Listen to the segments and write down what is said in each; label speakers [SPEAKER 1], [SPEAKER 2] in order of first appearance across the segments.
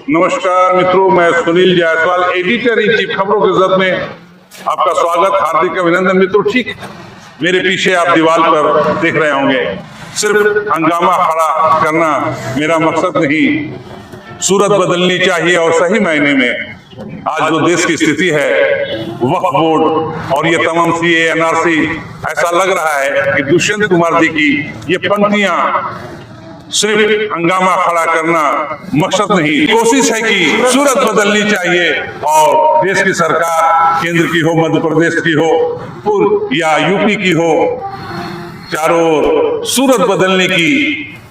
[SPEAKER 1] नमस्कार मित्रों, मैं Sunil Jaiswal, editor in chief खबरों के जब में आपका स्वागत, हार्दिक अभिनंदन। मित्रों, ठीक मेरे पीछे आप दीवार पर देख रहे होंगे, सिर्फ हंगामा खड़ा करना मेरा मकसद नहीं। सूरत बदलनी चाहिए और सही मायने में आज जो देश की स्थिति है, वक्फ बोर्ड और ये तमाम सीए एनआरसी, ऐसा लग रहा है कि दुष्यंत कुमार जी की ये पंक्तियां सिर्फ हंगामा खड़ा करना मकसद नहीं, कोशिश है कि सूरत बदलनी चाहिए और देश की सरकार केंद्र की हो, मध्य प्रदेश की हो या यूपी की हो, चारों ओर सूरत बदलने की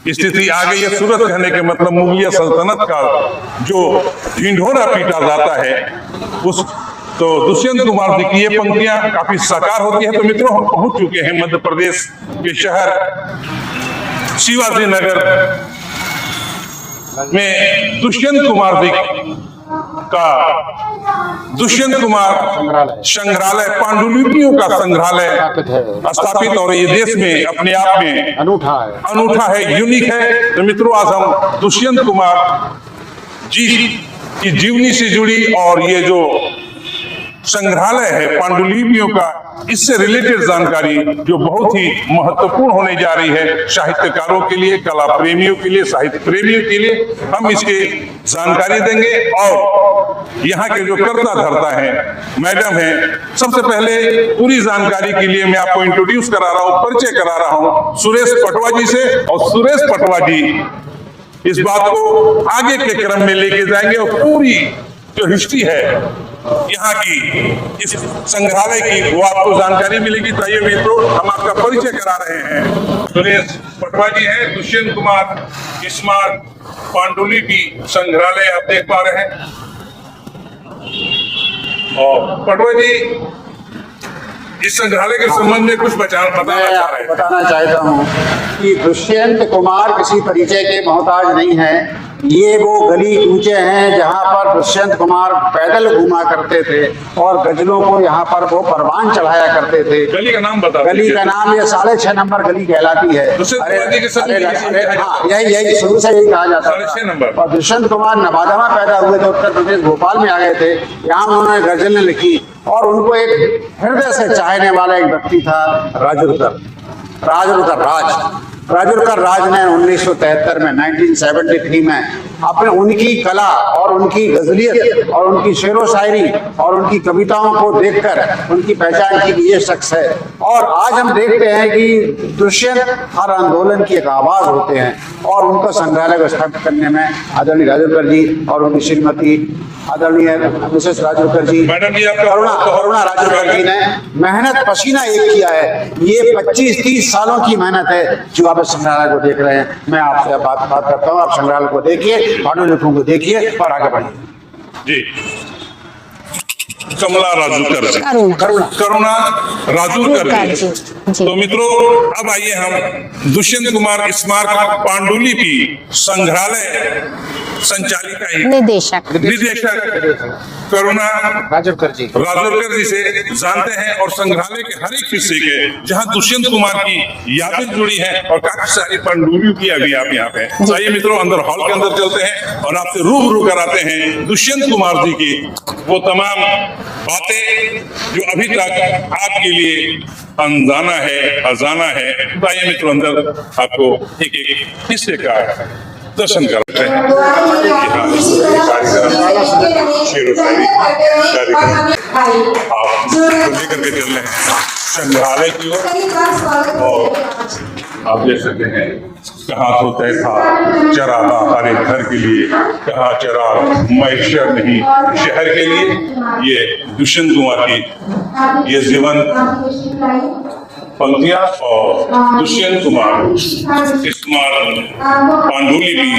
[SPEAKER 1] स्थिति आ गई है। सूरत कहने के मतलब मुगलिया सल्तनत का जो ढिंढोरा पीटा जाता है, उस तो दुष्यंत कुमार जी की ये पंक्तियां काफी साकार होती है। तो मित्रों, हम पहुंच चुके हैं मध्य प्रदेश के शहर शिवाजी नगर में दुष्यंत कुमार जी का दुष्यंत कुमार संग्रहालय, पांडुलिपियों का संग्रहालय स्थापित, और ये देश में अपने आप में अनूठा है, यूनिक है। तो मित्रों, आज हम दुष्यंत कुमार जी की जीवनी से जुड़ी और ये जो संग्रहालय है पांडुलिपियों का, इससे रिलेटेड जानकारी जो बहुत ही महत्वपूर्ण होने जा रही है साहित्यकारों के लिए, कला प्रेमियों के लिए, साहित्य प्रेमियों के लिए, हम इसके जानकारी देंगे। और यहाँ के जो कर्ता धर्ता हैं, मैडम हैं, सबसे पहले पूरी जानकारी के लिए मैं आपको इंट्रोड्यूस करा रहा हूँ, परिचय करा रहा हूँ सुरेश पटवा जी से। और सुरेश पटवा जी इस बात को आगे के क्रम में लेके जाएंगे और पूरी जो हिस्ट्री है यहाँ की, इस संग्रहालय की, वो आपको जानकारी मिलेगी। चाहिए मित्रों, हम आपका परिचय करा रहे हैं। सुरेश पटवा जी हैं, दुष्यंत कुमार स्मारक पांडुलिपि संग्रहालय आप देख पा रहे हैं। और पटवा जी, इस संग्रहालय के संबंध में कुछ बताना
[SPEAKER 2] चाहता हूँ कि दुष्यंत कुमार किसी परिचय के मोहताज नहीं है। ये वो गली कूचे हैं जहाँ पर दुष्यंत कुमार पैदल घूमा करते थे और गजलों को यहाँ पर वो परवान चढ़ाया करते थे।
[SPEAKER 1] गली का नाम बता।
[SPEAKER 2] गली का नाम ये 6.5 नंबर गली कहलाती है। यही शुरू से यही कहा जाता है। और दुष्यंत कुमार नवादा में पैदा हुए थे, उत्तर प्रदेश भोपाल में आ गए थे। यहाँ उन्होंने गजलें लिखी और उनको एक हृदय से चाहने वाला एक व्यक्ति था, राजुरकर राज ने 1973 में 1973 में अपने उनकी कला और उनकी गजलियत और उनकी शेरो शायरी और उनकी कविताओं को देखकर उनकी पहचान की ये शख्स है। और आज हम देखते हैं कि दुष्यंत हर आंदोलन की एक आवाज होते हैं और उनका संग्रहालय को स्थापित करने में आदरणीय राजुरकर जी और उनकी श्रीमती आदरणीय मिसेस राजुरकर जी, करुणा राजुरकर जी ने मेहनत पसीना एक किया है। ये 25-30 सालों की मेहनत है जो आप संग्रहालय को देख रहे हैं। मैं आपसे बात करता हूँ, आप संग्रहालय को देखिए, पांडुलिपियों को देखिए और आगे बढ़िए
[SPEAKER 1] जी। कमला राजुरकर, करुणा राजुरकर जी। तो मित्रों, अब आइए हम दुष्यंत कुमार स्मारक पांडुलिपि संग्रहालय संचालिका निदेशक करुणा राजुरकर जी से जानते हैं और संग्रहालय के हर एक हिस्से के जहां दुष्यंत कुमार की यादें जुड़ी हैं और काफी सारी पांडुलिपियों की अभी आप यहाँ पे। आइए मित्रों, अंदर हॉल के अंदर चलते हैं और आपसे रूबरू कराते हैं दुष्यंत कुमार जी की वो तमाम बातें जो अभी तक आपके लिए अनजाना है, अजाना है। तो आइए मित्रों, अंदर आपको एक एक हिस्से का दर्शन करते हैं। आप लेकर के चल रहे हैं संग्रहालय की ओर, और आप देख सकते हैं कहाँ तो तय था चरागा हर एक घर के लिए, कहाँ चरा मैशर नहीं शहर के लिए। ये दुष्यंत कुमार की ये जीवन पंक्तियां और दुष्यंत कुमार स्मारक पांडुलिपि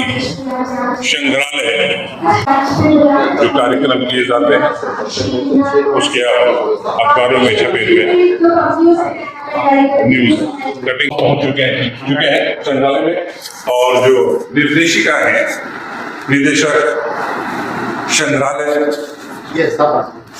[SPEAKER 1] संग्रहालय जो कार्यक्रम किए जाते हैं उसके अखबारों में छपे हुए न्यूज कटिंग पहुंच चुके हैं संग्रहालय में। और जो निर्देशिका है, निदेशक संग्रहालय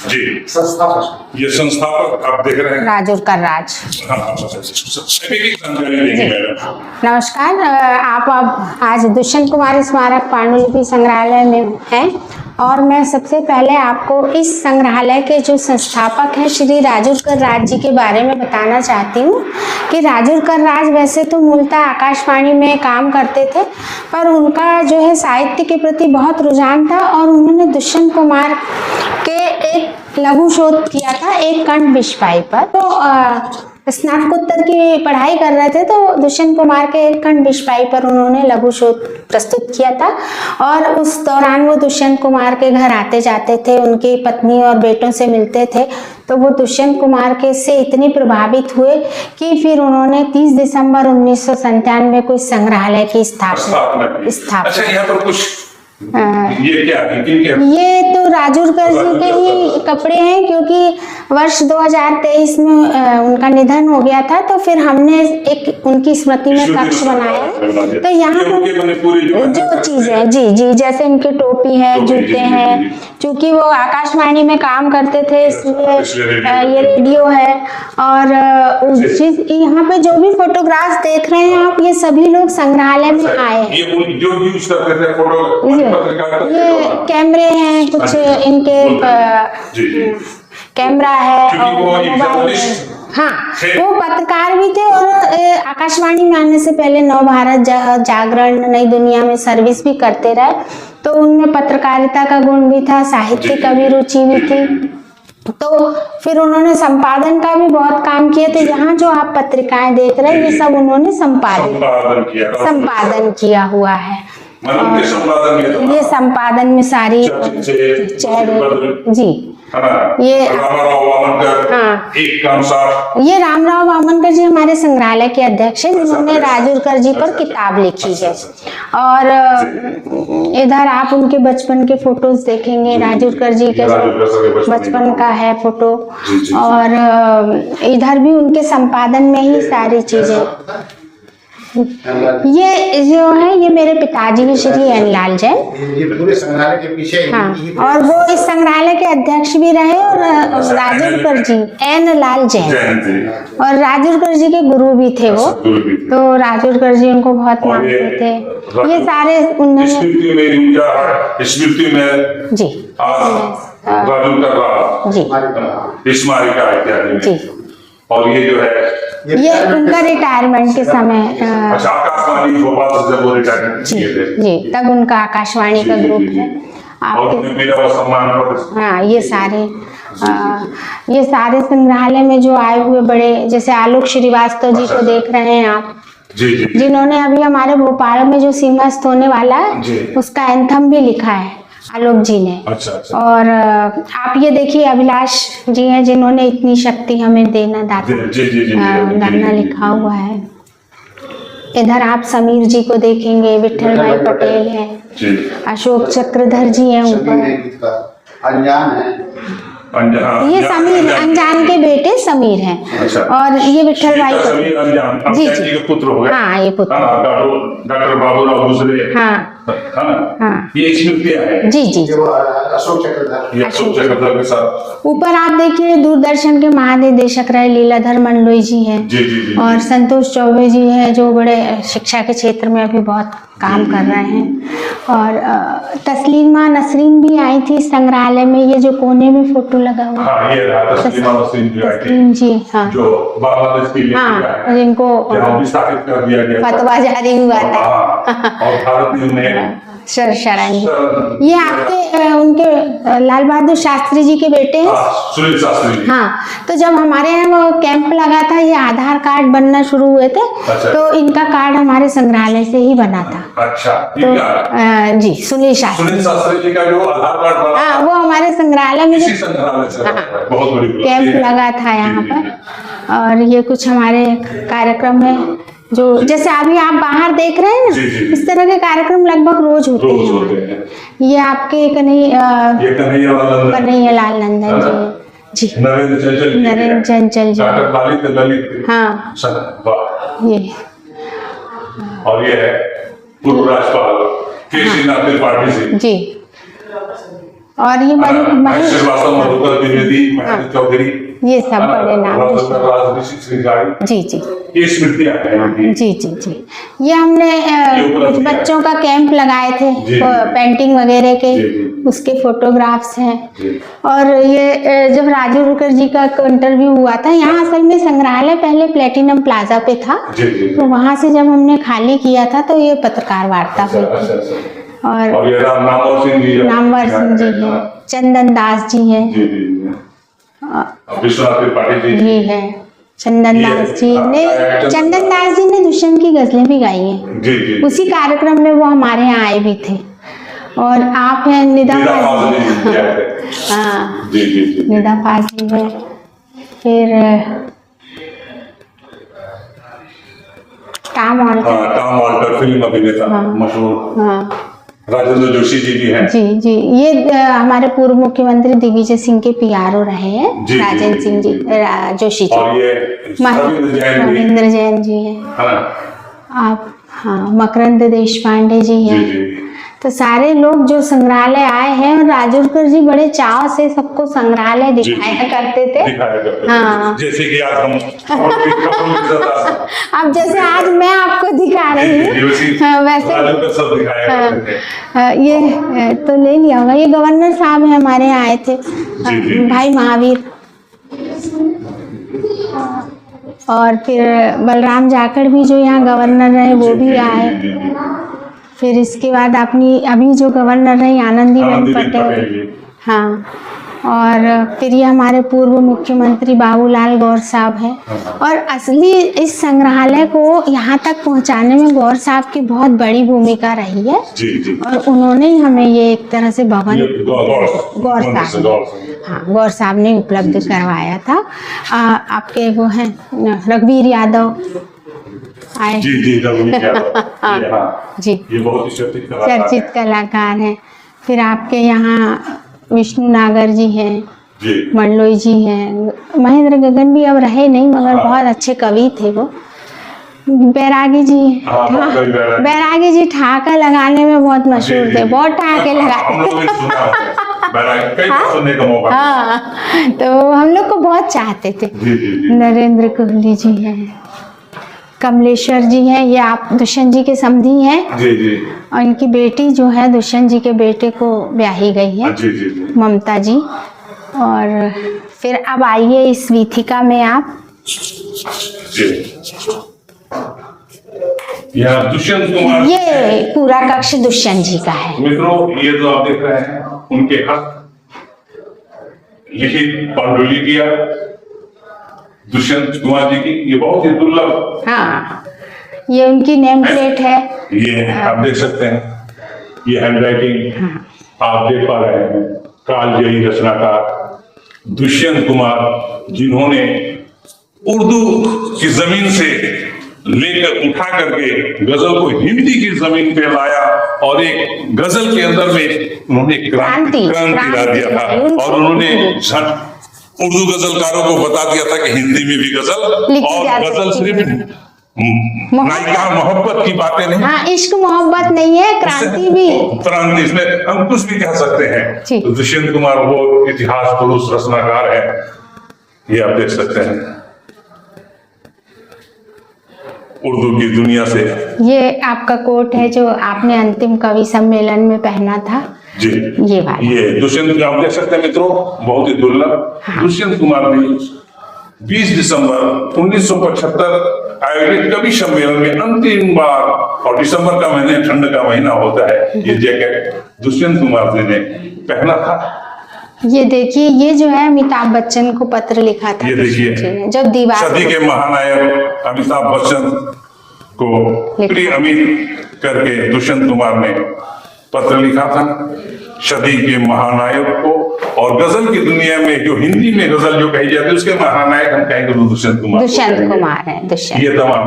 [SPEAKER 1] जी
[SPEAKER 2] संस्थापक।
[SPEAKER 1] ये संस्थापक आप देख रहे हैं।
[SPEAKER 3] राजूर का राज।
[SPEAKER 1] हाँ, एक जानकारी देंगे मैडम।
[SPEAKER 3] नमस्कार, आप अब आज दुष्यंत कुमार स्मारक पांडुलिपि संग्रहालय में हैं और मैं सबसे पहले आपको इस संग्रहालय के जो संस्थापक हैं श्री राजूरकर राज जी के बारे में बताना चाहती हूँ कि राजूरकर राज वैसे तो मूलतः आकाशवाणी में काम करते थे, पर उनका जो है साहित्य के प्रति बहुत रुझान था और उन्होंने दुष्यंत कुमार के एक लघु शोध किया था एक कंठ विषपाई पर। तो स्नातकोत्तर की पढ़ाई कर रहे थे तो दुष्यंत कुमार के एक कंठ विषपाई पर उन्होंने लघु शोध प्रस्तुत किया था और उस दौरान वो दुष्यंत कुमार के घर आते जाते थे, उनकी पत्नी और बेटों से मिलते थे। तो वो दुष्यंत कुमार के से इतने प्रभावित हुए कि फिर उन्होंने 30 दिसंबर 1997 को इस संग्रहालय की स्थापना।
[SPEAKER 1] अच्छा, यहाँ पर कुछ ये क्या है?
[SPEAKER 3] ये तो राजूरकर जी के ही कपड़े हैं, क्योंकि वर्ष 2023 में उनका निधन हो गया था, तो फिर हमने एक उनकी स्मृति में कक्ष बनाया है। तो यहाँ पर जो चीजें हैं जी जैसे इनकी टोपी है, जूते हैं, क्योंकि वो आकाशवाणी में काम करते थे इसलिए ये रेडियो है। और यहाँ पे जो भी फोटोग्राफ्स देख रहे हैं आप, ये सभी लोग संग्रहालय में आए हैं। ये कैमरे हैं, कुछ इनके कैमरा है और मोबाइल है। हाँ, वो पत्रकार भी थे और आकाशवाणी में आने से पहले नव भारत जागरण, नई दुनिया में सर्विस भी करते रहे। तो उनमें पत्रकारिता का गुण भी था, साहित्य का भी रुचि भी थी। तो फिर उन्होंने संपादन का भी बहुत काम किए थे। यहाँ जो आप पत्रिकाएं देख रहे हैं ये सब उन्होंने संपादन किया हुआ है। ये संपादन में सारी चेहरे जी ये ये रामराव वामनकर जी हमारे संग्रहालय के अध्यक्ष हैं, जिन्होंने राजूरकर जी पर किताब लिखी है। और इधर आप उनके बचपन के फोटोज देखेंगे, राजूरकर जी के बचपन का है फोटो। और इधर भी उनके संपादन में ही सारी चीजें। ये जो है ये मेरे पिताजी भी श्री एन लाल जैन,
[SPEAKER 2] ये पूरे संग्रहालय के पीछे।
[SPEAKER 3] हाँ, और वो इस संग्रहालय के अध्यक्ष भी रहे। और राजूरकर जी एन लाल जैन और राजूरकर जी के गुरु भी थे वो। तो राजूरकर जी उनको बहुत मानते थे। ये सारे उन्होंने जी जी।
[SPEAKER 1] और ये जो है
[SPEAKER 3] ये उनका रिटायरमेंट के समय
[SPEAKER 1] अच्छा, आकाशवाणी भोपाल से जब वो रिटायरमेंट किए थे
[SPEAKER 3] जी, तब उनका आकाशवाणी का ग्रुप है आपके। हाँ, ये सारे संग्रहालय में जो आए हुए बड़े, जैसे आलोक श्रीवास्तव जी को देख रहे हैं आप, जिन्होंने अभी हमारे भोपाल में जो सीमास्थ होने वाला है उसका एंथम भी लिखा है आलोक जी ने।
[SPEAKER 1] अच्छा।
[SPEAKER 3] और आप ये देखिए अभिलाष जी हैं, जिन्होंने इतनी शक्ति हमें देना दाना लिखा हुआ है। इधर आप समीर जी को देखेंगे, विठल भाई पटेल हैं, अशोक चक्रधर जी हैं ऊपर।
[SPEAKER 2] अनजान है,
[SPEAKER 3] ये समीर अनजान के बेटे समीर हैं।
[SPEAKER 1] अच्छा।
[SPEAKER 3] और ये विठल भाई
[SPEAKER 1] समीर अनजान
[SPEAKER 3] जी
[SPEAKER 1] के पुत्र हो गए।
[SPEAKER 3] हाँ, ये पुत्र
[SPEAKER 1] डॉक्टर बाबूराव दूसरे।
[SPEAKER 3] हाँ,
[SPEAKER 1] ये स्मृतियां हैं
[SPEAKER 3] जी।
[SPEAKER 2] अशोक चक्रधर
[SPEAKER 1] के साथ।
[SPEAKER 3] ऊपर आप देखिए दूरदर्शन के महानिदेशक रहे लीलाधर मंडलोई जी हैं।
[SPEAKER 1] जी।
[SPEAKER 3] और संतोष चौबे जी हैं, जो बड़े शिक्षा के क्षेत्र में अभी बहुत काम कर रहे हैं। और तस्लीमा नसरीन भी आई थी संग्रहालय में। ये जो कोने में फोटो लगा हुआ
[SPEAKER 1] हाँ, ये तस्लीमा नसरीन
[SPEAKER 3] जी। हाँ,
[SPEAKER 1] जो बांग्लादेश की
[SPEAKER 3] हाँ, जिनको
[SPEAKER 1] स्थापित कर दिया गया,
[SPEAKER 3] फतवा जारी हुआ था
[SPEAKER 1] और भारत में
[SPEAKER 3] शरण। ये आपके उनके लाल बहादुर शास्त्री जी के बेटे हैं,
[SPEAKER 1] सुनील शास्त्री।
[SPEAKER 3] हाँ, तो जब हमारे यहाँ वो कैंप लगा था, ये आधार कार्ड बनना शुरू हुए थे।
[SPEAKER 1] अच्छा।
[SPEAKER 3] तो इनका कार्ड हमारे संग्रहालय से ही बना था।
[SPEAKER 1] अच्छा,
[SPEAKER 3] तो जी सुनील शास्त्री
[SPEAKER 1] जी का जो आधार कार्ड बना,
[SPEAKER 3] हाँ, वो हमारे संग्रहालय में
[SPEAKER 1] इसी संग्रहालय से बहुत बड़ी
[SPEAKER 3] कैंप लगा था यहाँ पर। और ये कुछ हमारे कार्यक्रम है, जो जैसे अभी आप बाहर देख रहे हैं ना, इस तरह के कार्यक्रम लगभग रोज होते हैं। ये आपके कन्हैया लाल नंदन जी, नरेंद्र चंचल जी, हाँ, ये
[SPEAKER 1] और ये है पूर्व राज्यपाल केसी नाथ त्रिपाठी जी।
[SPEAKER 3] और ये
[SPEAKER 1] महेश श्रीवास्तव, मधुकर द्विवेदी, महेंद्र चौधरी,
[SPEAKER 3] ये सब बड़े नाम हैं। जी जी
[SPEAKER 1] ये स्मृतियां हैं।
[SPEAKER 3] जी जी जी। ये हमने कुछ बच्चों का कैंप लगाए थे, पेंटिंग वगैरह के, उसके फोटोग्राफ्स हैं। और ये जब राजू रुकर जी का इंटरव्यू हुआ था, यहाँ असल में संग्रहालय पहले प्लेटिनम प्लाजा पे था, तो वहाँ से जब हमने खाली किया था तो ये पत्रकार वार्ता हुई थी। और
[SPEAKER 1] ये नामवर सिंह जी
[SPEAKER 3] हैं, चंदन दास जी हैं,
[SPEAKER 1] विश्वनाथ त्रिपाठी
[SPEAKER 3] जी है, चंदन दास जी ने दुष्यंत की गजलें भी गाई हैं।
[SPEAKER 1] जी।
[SPEAKER 3] उसी कार्यक्रम में वो हमारे यहाँ आए भी थे। और आप हैं निदा फाजली, हाँ जी, निदा फाजली है। फिर टॉम
[SPEAKER 1] ऑल्टर फिल्म अभिनेता मशहूर।
[SPEAKER 3] हाँ
[SPEAKER 1] राजेंद्र जोशी जी भी हैं।
[SPEAKER 3] जी जी। ये हमारे पूर्व मुख्यमंत्री दिग्विजय सिंह के पीआरओ रहे हैं, राजेंद्र सिंह जी जोशी जी।
[SPEAKER 1] और ये
[SPEAKER 3] रविंद्र जैन जी हैं। आप हाँ, मकरंद देश पांडे जी हैं। तो सारे लोग जो संग्रहालय आए हैं, और राजूरकर जी बड़े चाव से सबको संग्रहालय दिखाया करते थे। हाँ,
[SPEAKER 1] जैसे कि आज हम
[SPEAKER 3] अब जैसे आज मैं आपको दिखा रही हूँ, वैसे
[SPEAKER 1] सब दिखाया करते थे।
[SPEAKER 3] ये तो ले लिया होगा। ये गवर्नर साहब है, हमारे यहाँ आए थे, भाई महावीर। और फिर बलराम जाखड़ भी जो यहाँ गवर्नर रहे, वो भी आए। फिर इसके बाद अभी जो गवर्नर रही आनंदीबेन पटेल, हाँ। और फिर ये हमारे पूर्व मुख्यमंत्री बाबूलाल गौर साहब हैं। और असली इस संग्रहालय को यहाँ तक पहुँचाने में गौर साहब की बहुत बड़ी भूमिका रही है।
[SPEAKER 1] जी।
[SPEAKER 3] और उन्होंने ही हमें ये एक तरह से भवन, गौर साहब ने उपलब्ध करवाया था। आपके वो हैं रघुवीर यादव आए।
[SPEAKER 1] जी
[SPEAKER 3] जी,
[SPEAKER 1] ये बहुत ही
[SPEAKER 3] चर्चित कलाकार हैं। फिर आपके यहाँ विष्णु नागर जी हैं, मंडलोई जी हैं, महेंद्र गगन भी अब रहे नहीं, मगर बहुत अच्छे कवि थे वो। बैरागी जी, बैरागी जी ठहाका लगाने में बहुत मशहूर थे, बहुत ठहाके लगाते थे। हाँ, तो हम लोग को बहुत चाहते थे। नरेंद्र कोहली जी हैं, कमलेश्वर जी हैं, ये आप दुष्यंत जी के समधी हैं।
[SPEAKER 1] जी।
[SPEAKER 3] और इनकी बेटी जो है दुष्यंत जी के बेटे को ब्याही गई है, ममता जी। और फिर अब आइए इस वीथिका में आप।
[SPEAKER 1] यहाँ दुष्यंत कुमार,
[SPEAKER 3] ये पूरा कक्ष दुष्यंत जी का है।
[SPEAKER 1] मित्रों, ये जो आप देख रहे हैं उनके हस्त लिखित पांडुलिपियां दुष्यंत कुमार जी की, ये बहुत ही दुर्लभ।
[SPEAKER 3] हाँ, ये उनकी नेम प्लेट है।
[SPEAKER 1] ये आप देख सकते हैं, ये हैंड राइटिंग आप देख पा रहे हैं। कालजयी रचनाकार दुष्यंत कुमार, जिन्होंने उर्दू की जमीन से लेकर उठा करके गजल को हिंदी की जमीन पे लाया, और एक गजल के अंदर में उन्होंने क्रांति ला दिया था। और उन्होंने उर्दू गजलकारों को बता दिया था कि हिंदी में भी गजल, और गजल सिर्फ नायिका मोहब्बत की बातें नहीं,
[SPEAKER 3] हाँ, इश्क मोहब्बत नहीं है, क्रांति भी,
[SPEAKER 1] क्रांति, इसमें हम कुछ भी कह सकते हैं। तो दुष्यंत कुमार वो इतिहास पुरुष रचनाकार है, ये आप देख सकते हैं उर्दू की दुनिया से।
[SPEAKER 3] ये आपका कोट है जो आपने अंतिम कवि सम्मेलन में पहना था।
[SPEAKER 1] जी, ये दुष्यंत, आप देख सकते हैं मित्रों, बहुत ही दुर्लभ। हाँ। दुष्यंत कुमार ने 20 दिसंबर 1975 आयोजित कवि सम्मेलन में अंतिम बार, और दिसंबर का महीने ठंड का महीना होता है, ये जैकेट दुष्यंत कुमार जी ने पहना था।
[SPEAKER 3] ये देखिए, ये जो है अमिताभ बच्चन को पत्र लिखा था।
[SPEAKER 1] ये देखिए,
[SPEAKER 3] जब दीवार,
[SPEAKER 1] सदी के महानायक अमिताभ बच्चन को प्रिय अमित करके दुष्यंत कुमार ने पत्र लिखा था, सदी के महानायक को। और गजल की दुनिया में जो हिंदी में गजल जो कही जाती है, उसके महानायक हम कहेंगे तो दुष्यंत कुमार
[SPEAKER 3] है। दुष्यंत,
[SPEAKER 1] ये तमाम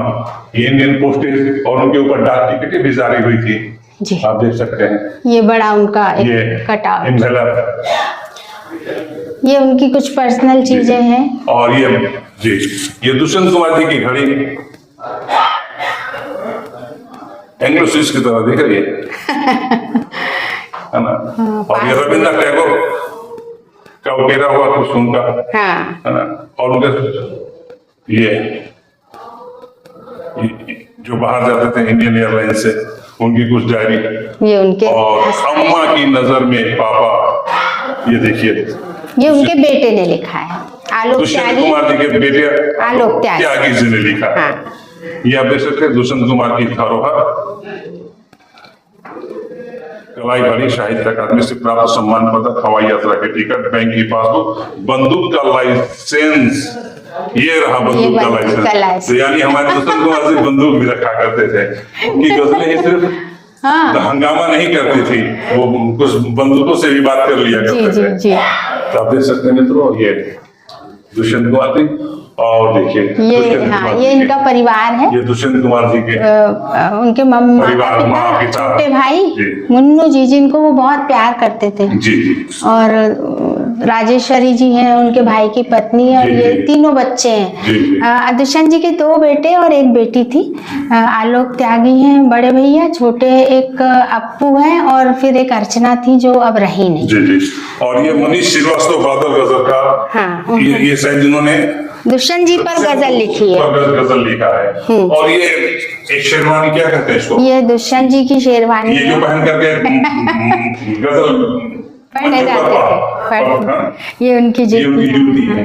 [SPEAKER 1] ये इंडियन पोस्टेज और उनके ऊपर डाक टिकटें भी जारी हुई थी जी, आप देख सकते हैं।
[SPEAKER 3] ये बड़ा उनका एक कटआउट, ये उनकी कुछ पर्सनल चीजें हैं।
[SPEAKER 1] और ये दुष्यंत कुमार जी की घड़ी एंग्लो स्विस की तरह दिख रही है। है ना। और ये रविंद्रनाथ टैगोर का उकेरा हुआ कुछ उनका,
[SPEAKER 3] हाँ
[SPEAKER 1] है ना। और उनके ये जो बाहर जाते थे इंडियन एयरलाइंस से, उनकी कुछ डायरी,
[SPEAKER 3] ये उनके
[SPEAKER 1] और अम्मा की नजर में पापा, ये देखिए
[SPEAKER 3] ये उनके बेटे ने लिखा है, आलोक
[SPEAKER 1] दुष्यंत
[SPEAKER 3] त्यागी।
[SPEAKER 1] कुमार जी के बेटे
[SPEAKER 3] आलोक त्यागी।
[SPEAKER 1] त्यागी जी ने लिखा है।
[SPEAKER 3] हाँ
[SPEAKER 1] ये आप देख सकते हैं दुष्यंत कुमार की धरोहर, कलाई भरी साहित्य अकादमी से प्राप्त सम्मान पदक, हवाई यात्रा के टिकट, बैंक की पासबुक, बंदूक का लाइसेंस, ये रहा बंदूक का लाइसेंस। तो यानी हमारे दुष्यंत कुमार जी बंदूक भी रखा करते थे कि गजलें ही सिर्फ हंगामा नहीं करती थी, वो कुछ बंदूकों से भी बात कर लिया करते थे।
[SPEAKER 3] जी
[SPEAKER 1] तो आप देख सकते हैं मित्रों, ये दुष्यंत कुमार जी, और देखिए
[SPEAKER 3] ये, हाँ ये इनका परिवार है,
[SPEAKER 1] ये दुष्यंत कुमार जी के
[SPEAKER 3] उनके
[SPEAKER 1] परिवार, माँ, पिता,
[SPEAKER 3] छोटे भाई
[SPEAKER 1] जी।
[SPEAKER 3] मुन्नू जी, जिनको वो बहुत प्यार करते थे।
[SPEAKER 1] जी जी।
[SPEAKER 3] और राजेश्वरी जी हैं उनके भाई की पत्नी, और
[SPEAKER 1] जी,
[SPEAKER 3] ये
[SPEAKER 1] जी।
[SPEAKER 3] तीनों बच्चे हैं।
[SPEAKER 1] जी, जी।
[SPEAKER 3] दुष्यंत जी के 2 बेटे और 1 बेटी थी। आलोक त्यागी हैं बड़े भैया, छोटे एक अप्पू हैं, और फिर एक अर्चना थी जो अब रही नहीं।
[SPEAKER 1] जी जी। और ये मनीष श्रीवास्तव बादल गजल का,
[SPEAKER 3] हाँ,
[SPEAKER 1] ये शायद इन्होंने
[SPEAKER 3] दुष्यंत जी पर गजल लिखी है।
[SPEAKER 1] गजल लिखा है। और ये एक शेरवानी, क्या कहते हैं इसको,
[SPEAKER 3] ये दुष्यंत जी की शेरवानी
[SPEAKER 1] ये जो
[SPEAKER 3] है।
[SPEAKER 1] पहन करके गजल
[SPEAKER 3] पढ़ने जाते थे, ये उनकी
[SPEAKER 1] ये उनकी जूती है।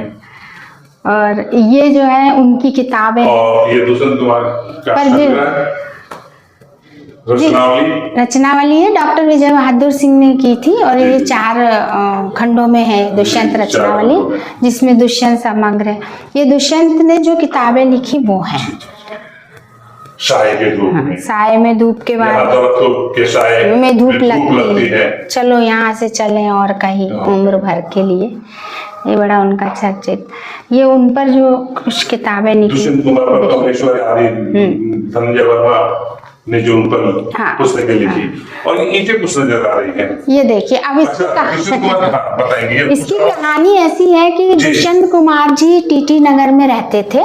[SPEAKER 3] और ये जो है उनकी किताबें,
[SPEAKER 1] और ये दुष्यंत कुमार का
[SPEAKER 3] पर जो-
[SPEAKER 1] संग्रह, रचनावली,
[SPEAKER 3] रचनावली है, डॉक्टर विजय बहादुर सिंह ने की थी। और ये 4 खंडों में है दुष्यंत रचनावली, जिसमें दुष्यंत समग्र है। ये दुष्यंत ने जो किताबें लिखी वो है।
[SPEAKER 1] साए के धूप में,
[SPEAKER 3] साए में धूप के
[SPEAKER 1] यहाँ
[SPEAKER 3] बाद
[SPEAKER 1] दरख्तों के साए
[SPEAKER 3] में धूप लगती
[SPEAKER 1] लगती है।
[SPEAKER 3] है, चलो यहाँ से चलें और कहीं उम्र भर के लिए। ये बड़ा उनका चर्चित, ये उन पर जो कुछ किताबें निकली।
[SPEAKER 1] दुष्यंत कुमार पर कमलेश्वर आदि, धनंजय वर्मा ने जो उन पर
[SPEAKER 3] हाँ,
[SPEAKER 1] पुस्तकें लिखी, और नीचे कुछ नजर आ रही है।
[SPEAKER 3] ये देखिए, अब इसकी
[SPEAKER 1] दुष्यंत कुमार, हाँ, बताएंगे
[SPEAKER 3] इसकी कहानी ऐसी है कि दुष्यंत कुमार जी टीटी नगर में रहते थे,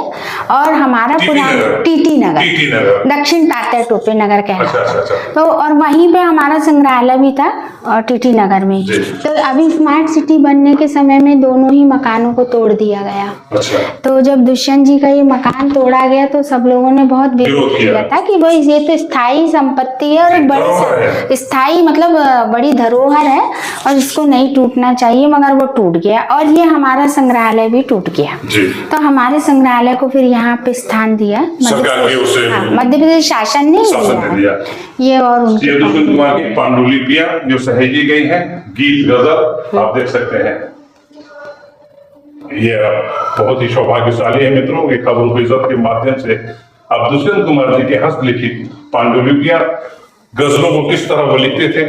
[SPEAKER 3] और हमारा पुराना टीटी नगर, दक्षिण तात्या टोपे नगर कहलाता है।
[SPEAKER 1] अच्छा।
[SPEAKER 3] तो और वहीं पे हमारा संग्रहालय भी था, और टीटी नगर में।
[SPEAKER 1] जी।
[SPEAKER 3] तो अभी स्मार्ट सिटी बनने के समय में दोनों ही मकानों को तोड़ दिया गया।
[SPEAKER 1] अच्छा।
[SPEAKER 3] तो जब दुष्यंत जी का ये मकान तोड़ा गया तो सब लोगों ने बहुत विरोध किया था कि भाई ये तो स्थायी संपत्ति है, और एक बड़ी स्थायी मतलब बड़ी धरोहर है, और इसको नहीं टूटना चाहिए, मगर वो टूट गया। और ये हमारा संग्रहालय भी टूट गया।
[SPEAKER 1] जी।
[SPEAKER 3] तो हमारे संग्रहालय को फिर यहाँ पे स्थान दिया
[SPEAKER 1] सरकार की ओर से,
[SPEAKER 3] मध्य प्रदेश शासन ने दिया। ये और उनके
[SPEAKER 1] ये दुष्यंत कुमार की पांडुलिपियां जो सहेजी गई हैं, गीत गजल, आप देख सकते हैं। ये बहुत ही सौभाग्यशाली है मित्रों, ये खबर इज्जत के माध्यम से अब दुष्यंत कुमार जी के हस्तलिखित पांडुलिपियां, गजलों को किस तरह वो लिखते थे,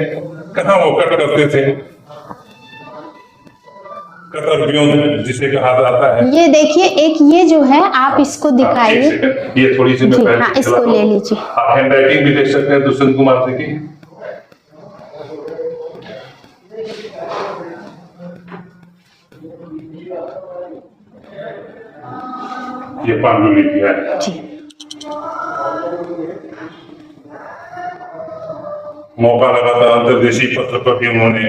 [SPEAKER 1] कहाँ वो कट करते थे, कटर व्योम जिसे कहा जाता है।
[SPEAKER 3] ये देखिए, एक ये जो है आप इसको दिखाइए।
[SPEAKER 1] ये थोड़ी सी
[SPEAKER 3] जी, हाँ, इसको ले लीजिए।
[SPEAKER 1] आप हैंड राइटिंग भी देख सकते हैं दुष्यंत कुमार जी की। ये पांडुलिपि है।
[SPEAKER 3] जी।
[SPEAKER 1] मौका लगा था अंतर्देशीय पत्र पर भी उन्होंने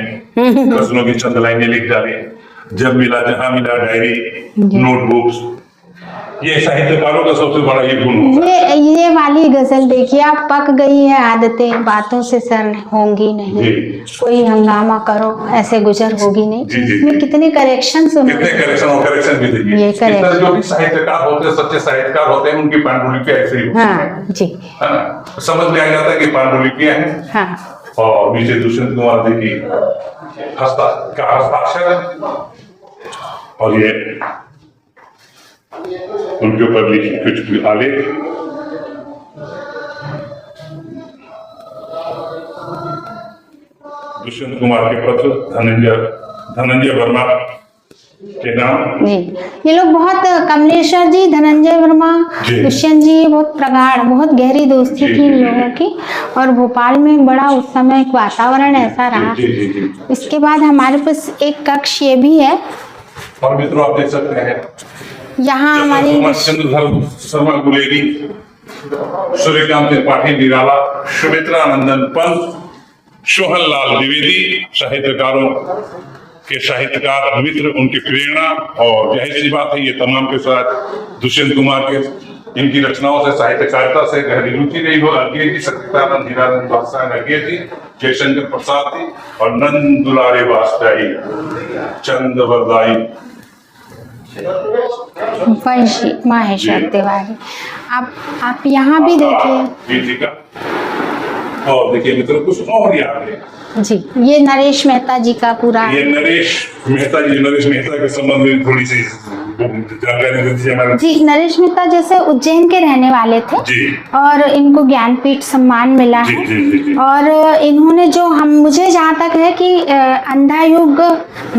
[SPEAKER 1] गजलों की चंद लाइनें लिख डाली। जब मिला जहां मिला डायरी, नोटबुक्स, ये साहित्यकारों का सबसे बड़ा ये गुण होता है।
[SPEAKER 3] ये वाली गजल देखिए आप, पक गई है आदतें, बातों से सर होंगी नहीं,
[SPEAKER 1] जी।
[SPEAKER 3] कोई हंगामा करो ऐसे गुजर होगी नहीं।
[SPEAKER 1] जी, जी,
[SPEAKER 3] इसमें
[SPEAKER 1] जी।
[SPEAKER 3] कितने करेक्शन
[SPEAKER 1] कितने करेक्शन और करेक्शन भी देखिए।
[SPEAKER 3] ये
[SPEAKER 1] इस तरह
[SPEAKER 3] correction।
[SPEAKER 1] जो भी साहित्यकार होते हैं, सच्चे साहित्यकार होते हैं, उनकी पांडुलिपि ऐसे ही होती है।
[SPEAKER 3] हाँ जी,
[SPEAKER 1] है ना? समझ में आ जाता है कि पांडुलिपियां हैं।
[SPEAKER 3] हाँ
[SPEAKER 1] और नीचे दुष्यंत कुमार जी की हस्ताक्षर है, और ये उनके ऊपर लिखी कुछ आलेख। दुष्यंत कुमार के पत्र धनंजय वर्मा के नाम।
[SPEAKER 3] जी। ये लोग बहुत, कमलेश्वर जी, धनंजय वर्मा,
[SPEAKER 1] जी।
[SPEAKER 3] दुष्यंत जी, बहुत प्रगाढ़, बहुत गहरी दोस्ती
[SPEAKER 1] जी,
[SPEAKER 3] थी इन
[SPEAKER 1] जी,
[SPEAKER 3] लोगों की। और भोपाल में बड़ा उस समय एक वातावरण ऐसा रहा।
[SPEAKER 1] जी जी जी।
[SPEAKER 3] इसके बाद हमारे पास एक कक्ष ये भी है,
[SPEAKER 1] और मित्रों आप देख सकते हैं
[SPEAKER 3] यहाँ हमारी
[SPEAKER 1] चंद्रधर शर्मा गुलेरी, सूर्यकांत त्रिपाठी निराला, सुमित्रा नंदन पंत, सोहनलाल द्विवेदी साहित्यकारों के साहित्यकार मित्र, उनकी प्रेरणा, और जाहिर सी बात है ये तमाम के साथ दुष्यंत कुमार के इनकी रचनाओं से साहित्यकारिता से गहरी रुचि रही हो। अर्घ्य जी, सत्यतानंद, हीरानंद बादशाह अर्घ्य जी, जयशंकर प्रसाद जी और नंद दुलारे वाजपेयी, चंद वरदाई,
[SPEAKER 3] वंशी माहेश्वर तिवारी। आप यहाँ भी देखिए
[SPEAKER 1] जी का, और देखिए मित्रों कुछ और याद है
[SPEAKER 3] जी, ये नरेश मेहता जी का पूरा,
[SPEAKER 1] ये नरेश मेहता के संबंध में थोड़ी सी जानकारी दे दीजिए हमारे।
[SPEAKER 3] जी, नरेश मेहता जैसे उज्जैन के रहने वाले थे
[SPEAKER 1] जी,
[SPEAKER 3] और इनको ज्ञानपीठ सम्मान मिला
[SPEAKER 1] जी,
[SPEAKER 3] है।
[SPEAKER 1] जी, जी, जी।
[SPEAKER 3] और इन्होंने जो मुझे जहाँ तक है कि अंधा युग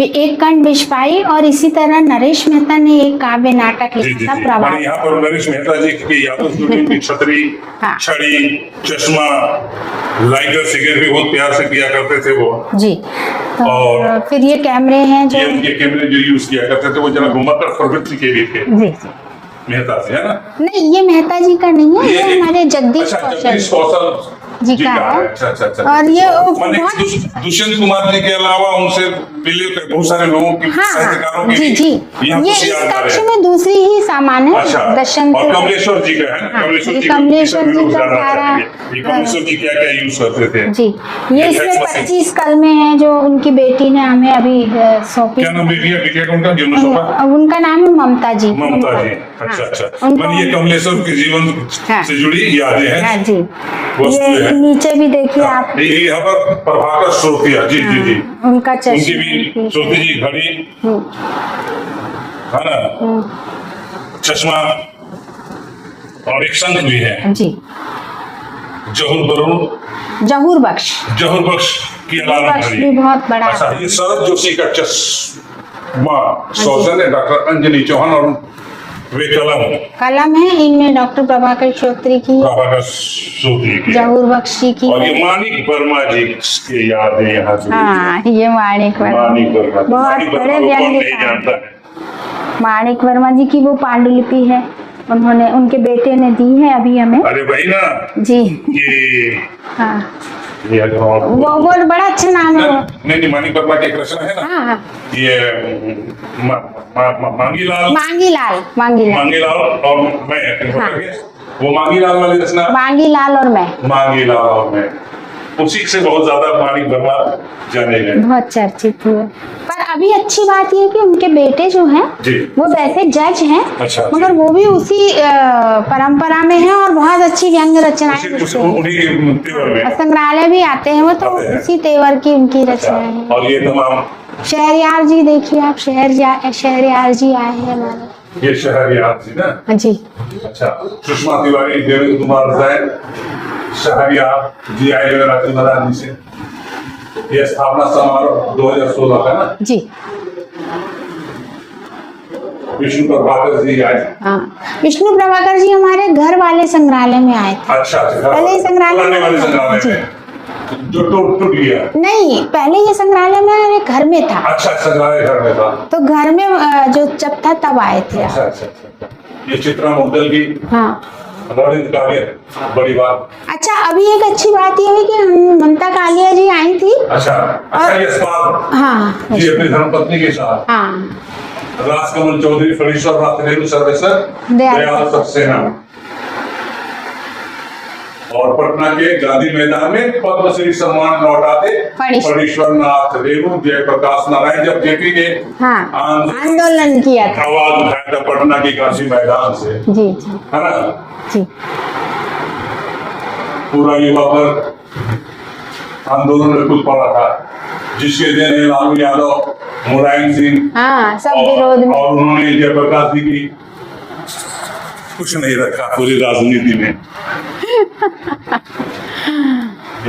[SPEAKER 3] एक कंठ बिछपाई, और इसी तरह नरेश मेहता ने एक काव्य नाटक
[SPEAKER 1] जी, जी,
[SPEAKER 3] लिखा था
[SPEAKER 1] जी।
[SPEAKER 3] प्रभात।
[SPEAKER 1] मैंने यहाँ पर नरेश मेहता जी की यादों जुड़ी थी, छतरी,
[SPEAKER 3] हाँ।
[SPEAKER 1] छड़ी, चश्मा, लाइटर सिगरेट भी बहुत प्यार से पिया करते थे वो।
[SPEAKER 3] जी, तो
[SPEAKER 1] और
[SPEAKER 3] फिर ये कैमरे हैं जो,
[SPEAKER 1] ये उनके कैमरे जो यूज किया करते थे वो जरा घुमक्कड़ प्रवृत्ति के भी थे
[SPEAKER 3] जी,
[SPEAKER 1] मेहता से, है ना?
[SPEAKER 3] नहीं ये मेहता जी का नहीं है, ये हमारे जगदीश
[SPEAKER 1] अच्छा,
[SPEAKER 3] कौशल
[SPEAKER 1] जगदीश कौशल
[SPEAKER 3] जी का है।
[SPEAKER 1] अच्छा, अच्छा, अच्छा।
[SPEAKER 3] और ये
[SPEAKER 1] माने
[SPEAKER 3] बहुत,
[SPEAKER 1] दुष्यंत कुमार जी के अलावा उनसे मिले बहुत सारे लोगों की,
[SPEAKER 3] हाँ
[SPEAKER 1] साहित्यकारों
[SPEAKER 3] हाँ,
[SPEAKER 1] की
[SPEAKER 3] जी जी,
[SPEAKER 1] यहाँ
[SPEAKER 3] ये
[SPEAKER 1] कुछ
[SPEAKER 3] इस
[SPEAKER 1] याद आ
[SPEAKER 3] कक्ष
[SPEAKER 1] रहे हैं।
[SPEAKER 3] में दूसरी ही सामान है।
[SPEAKER 1] अच्छा,
[SPEAKER 3] दशंत
[SPEAKER 1] और कमलेश्वर जी का है ना?
[SPEAKER 3] हाँ,
[SPEAKER 1] कमलेश्वर
[SPEAKER 3] ये
[SPEAKER 1] जी
[SPEAKER 3] कमलेश्वर जी का
[SPEAKER 1] जानना
[SPEAKER 3] सारा,
[SPEAKER 1] चाहेंगे। ये कमलेश्वर जी क्या क्या यूज करते थे?
[SPEAKER 3] जी, ये इसमें 25 कलमें हैं जो उनकी बेटी ने हमें अभी सौंपी।
[SPEAKER 1] क्या नाम बेटी है, बिटिया का उनका जिन्होंने सौंपा?
[SPEAKER 3] उनका नाम है ममता जी।
[SPEAKER 1] ममता जी,
[SPEAKER 3] हाँ,
[SPEAKER 1] अच्छा, अच्छा।
[SPEAKER 3] उनको-
[SPEAKER 1] मैंने ये कमलेश्वर के जीवन
[SPEAKER 3] हाँ।
[SPEAKER 1] से जुड़ी यादें हैं।
[SPEAKER 3] हाँ जी,
[SPEAKER 1] वस्तु
[SPEAKER 3] ये
[SPEAKER 1] है।
[SPEAKER 3] नीचे भी देखिए आप,
[SPEAKER 1] ये यहाँ पर प्रभाकर श्रोतिया, जी, जी, जी,
[SPEAKER 3] उनका
[SPEAKER 1] उनकी
[SPEAKER 3] चश्मा,
[SPEAKER 1] भी श्रोती जी घड़ी, है ना, चश्मा, और एक शंख भी है,
[SPEAKER 3] जी, जहूर बख्श
[SPEAKER 1] जहूर बख्श की अलार्म
[SPEAKER 3] बख्श
[SPEAKER 1] घड़ी।
[SPEAKER 3] भी बहुत बड़ा।
[SPEAKER 1] अच्छा, ये शरद जोशी का चश्मा सौजन है डॉक्टर अंजलि चौहान, और वे
[SPEAKER 3] कलम है, इनमें डॉक्टर प्रभाकर श्रोत्री की,
[SPEAKER 1] प्रभाकर श्रोती की,
[SPEAKER 3] जहूर बख्श जी की,
[SPEAKER 1] और ये मानिक वर्मा जी की यादें यहाँ जुड़ी हैं।
[SPEAKER 3] हाँ ये माणिक वर्मा,
[SPEAKER 1] मानिक वर्मा,
[SPEAKER 3] बहुत
[SPEAKER 1] मानिक वर्मा
[SPEAKER 3] बड़े
[SPEAKER 1] को कौन नहीं
[SPEAKER 3] व्यंग्यकार।
[SPEAKER 1] जानता है?
[SPEAKER 3] माणिक वर्मा जी की वो पांडुलिपि है, उन्होंने, उनके बेटे ने दी है अभी हमें।
[SPEAKER 1] अरे भाई ना,
[SPEAKER 3] जी,
[SPEAKER 1] ये
[SPEAKER 3] हाँ,
[SPEAKER 1] ये अगर
[SPEAKER 3] वो बड़ा अच्छा नाम है वो।
[SPEAKER 1] नहीं, मानिक वर्मा की एक रचना है ना,
[SPEAKER 3] हाँ हाँ,
[SPEAKER 1] ये मांगीलाल,
[SPEAKER 3] मांगीलाल,
[SPEAKER 1] मांगीलाल और मैं,
[SPEAKER 3] हाँ।
[SPEAKER 1] वो मांगीलाल वाली रचना,
[SPEAKER 3] मांगीलाल और मैं
[SPEAKER 1] मांगीलाल और मैं, उसी से बहुत ज्यादा मानिक वर्मा जाने गए।
[SPEAKER 3] बहुत चर्चित हुए। पर अभी अच्छी बात ये है कि उनके बेटे जो हैं
[SPEAKER 1] जी,
[SPEAKER 3] वो वैसे जज हैं,
[SPEAKER 1] अच्छा,
[SPEAKER 3] मगर वो भी उसी परंपरा में हैं और बहुत अच्छी व्यंग्य रचनाएं लिखते हैं।
[SPEAKER 1] उन्हीं के तेवर में।
[SPEAKER 3] और संग्रहालय भी आते हैं वो, तो
[SPEAKER 1] आते हैं।
[SPEAKER 3] उसी तेवर की उनकी
[SPEAKER 1] अच्छा,
[SPEAKER 3] रचनाएं हैं।
[SPEAKER 1] और ये तमाम,
[SPEAKER 3] शहरयार जी देखिए आप, शहरयार जी आए हैं हमारे।
[SPEAKER 1] ये शहरयार जी ना,
[SPEAKER 3] हाँ जी,
[SPEAKER 1] अच्छा, सुषमा तिवारी, देवेंद्र कुमार जैन, शहरयार जी आए हुए राजेंद्र महाराज जी से। ये स्थापना समारोह 2016 का ना,
[SPEAKER 3] जी,
[SPEAKER 1] विष्णु प्रभाकर जी आए।
[SPEAKER 3] हाँ, विष्णु प्रभाकर जी हमारे घर वाले संग्रहालय में आए थे।
[SPEAKER 1] अच्छा,
[SPEAKER 3] पहले ही संग्रहालय
[SPEAKER 1] पुराने वाले
[SPEAKER 3] में-
[SPEAKER 1] संग्रहालय
[SPEAKER 3] जी।
[SPEAKER 1] में जो टूट गया।
[SPEAKER 3] नहीं, पहले ये संग्रहालय मेरे घर में था,
[SPEAKER 1] अच्छा, संग्रहालय घर में था।
[SPEAKER 3] तो घर में जो जब था तब आए थे
[SPEAKER 1] अच्छा,
[SPEAKER 3] आप।
[SPEAKER 1] अच्छा, अच्छा। ये चित्रा मुद्दल की
[SPEAKER 3] हाँ,
[SPEAKER 1] ललित काव्य, बड़ी बात।
[SPEAKER 3] अच्छा, अभी एक अच्छी बात ये है कि ममता कालिया जी आई थी।
[SPEAKER 1] अच्छा, यशपाल
[SPEAKER 3] हाँ
[SPEAKER 1] जी अपनी धर्मपत्नी के साथ,
[SPEAKER 3] हाँ,
[SPEAKER 1] राजकमल चौधरी, फणीश्वर नाथ, रेणु सर्वेसर,
[SPEAKER 3] दयाल
[SPEAKER 1] दयाल सक्सेना, और पटना के गांधी मैदान में पद्मश्री सम्मान लौटाते फणीश्वर नाथ, रेणु, जयप्रकाश नारायण, जब जेपी ने
[SPEAKER 3] हाँ,
[SPEAKER 1] आंदोलन
[SPEAKER 3] आंदोलन किया था।
[SPEAKER 1] आवाज उठाया था पटना के काशी मैदान से,
[SPEAKER 3] जी जी
[SPEAKER 1] है ना,
[SPEAKER 3] जी,
[SPEAKER 1] पूरा युवा पर आंदोलन में कुछ पड़ा था, जिसके दिन लालू यादव, मुलायम सिंह,
[SPEAKER 3] हाँ, सब विरोध में।
[SPEAKER 1] और उन्होंने जयप्रकाश जी की कुछ नहीं रखा पूरी राजनीति में।